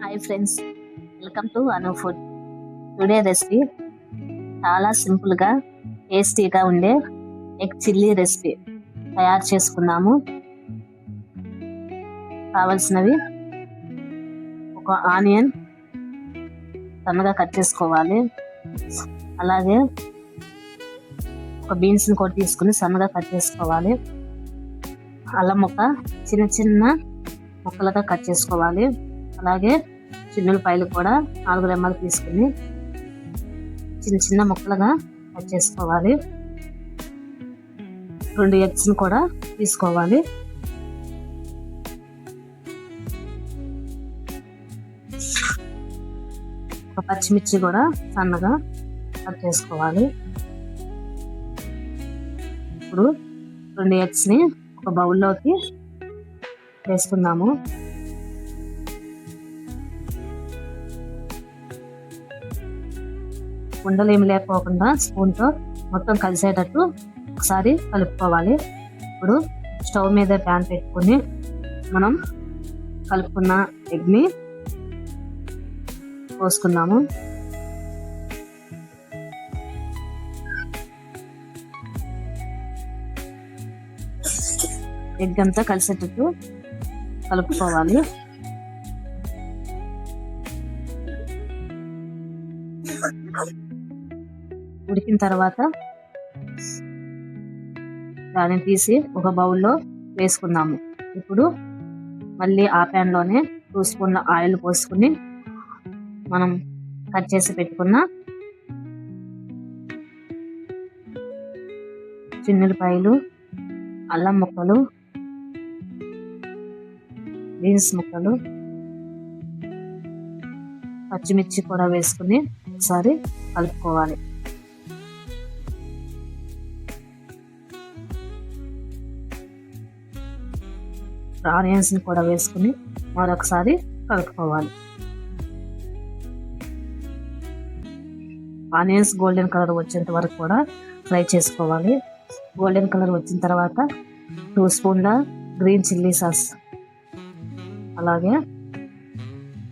Hi friends, welcome to Anu food. Today recipe చాలా సింపుల్గా టేస్టీగా ఉండే ఎగ్ చిల్లీ రెసిపీ తయారు చేసుకున్నాము. కావలసినవి ఒక ఆనియన్ సన్నగా కట్ చేసుకోవాలి. అలాగే ఒక బీన్స్ని కూడా తీసుకుని సన్నగా కట్ చేసుకోవాలి. అల్లం ముక్క చిన్న చిన్న ముక్కలుగా కట్ చేసుకోవాలి. అలాగే చిన్నులపాయలు కూడా 4 రెమ్మలు తీసుకుని చిన్న చిన్న ముక్కలుగా కట్ చేసుకోవాలి. 2 ఎగ్స్ని కూడా తీసుకోవాలి. ఒక పచ్చిమిర్చి కూడా సన్నగా కట్ చేసుకోవాలి. ఇప్పుడు 2 ఎగ్స్ని ఒక బౌల్లోకి వేసుకుందాము. ఉండలు ఏమి లేకపోకుండా స్పూన్తో మొత్తం కలిసేటట్టు ఒకసారి కలుపుకోవాలి. ఇప్పుడు స్టవ్ మీద ప్యాన్ పెట్టుకుని మనం కలుపుకున్న ఎగ్ని పోసుకుందాము. ఎగ్ అంతా కలిసేటట్టు కలుపుకోవాలి. ఉడికిన తర్వాత దాన్ని తీసి ఒక బౌల్లో వేసుకుందాము. ఇప్పుడు మళ్ళీ ఆ ప్యాన్లోనే 2 స్పూన్ల ఆయిల్ పోసుకుని మనం కట్ చేసి పెట్టుకున్న చిన్నులపాయలు, అల్లం ముక్కలు, బీన్స్ ముక్కలు, పచ్చిమిర్చి కూడా వేసుకుని ఒకసారి కలుపుకోవాలి. ఆనియన్స్ని కూడా వేసుకుని మరొకసారి కలుపుకోవాలి. ఆనియన్స్ గోల్డెన్ కలర్ వచ్చేంత వరకు కూడా ఫ్రై చేసుకోవాలి. గోల్డెన్ కలర్ వచ్చిన తర్వాత 2 స్పూన్ల గ్రీన్ చిల్లీ సాస్, అలాగే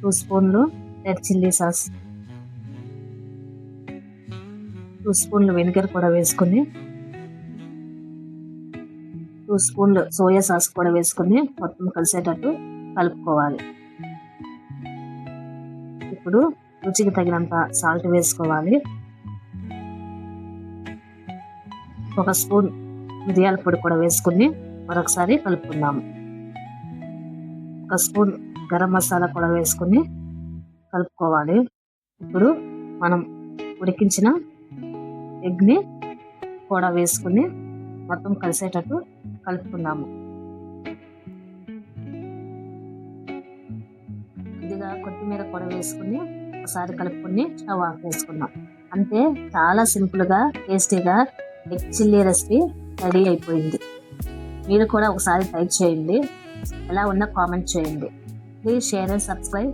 2 స్పూన్లు రెడ్ చిల్లీ సాస్, 2 స్పూన్లు వెనిగర్ కూడా వేసుకుని 2 స్పూన్లు సోయా సాస్ కూడా వేసుకుని మొత్తం కలిసేటట్టు కలుపుకోవాలి. ఇప్పుడు రుచికి తగినంత సాల్ట్ వేసుకోవాలి. 1 స్పూన్ మిరియాల పొడి కూడా వేసుకుని మరొకసారి కలుపుకుందాము. 1 స్పూన్ గరం మసాలా కూడా వేసుకుని కలుపుకోవాలి. ఇప్పుడు మనం ఉడికించిన ఎగ్ని కూడా వేసుకుని మొత్తం కలిసేటట్టు కలుపుకుందాము. కొద్దిగా కొత్తిమీర కూడా వేసుకుని ఒకసారి కలుపుకొని స్టవ్ ఆఫ్ చేసుకుందాం. అంతే, చాలా సింపుల్గా టేస్టీగా ఎగ్ చిల్లీ రెసిపీ రెడీ అయిపోయింది. మీరు కూడా ఒకసారి ట్రై చేయండి. ఎలా ఉన్నా కామెంట్ చేయండి. Please share and subscribe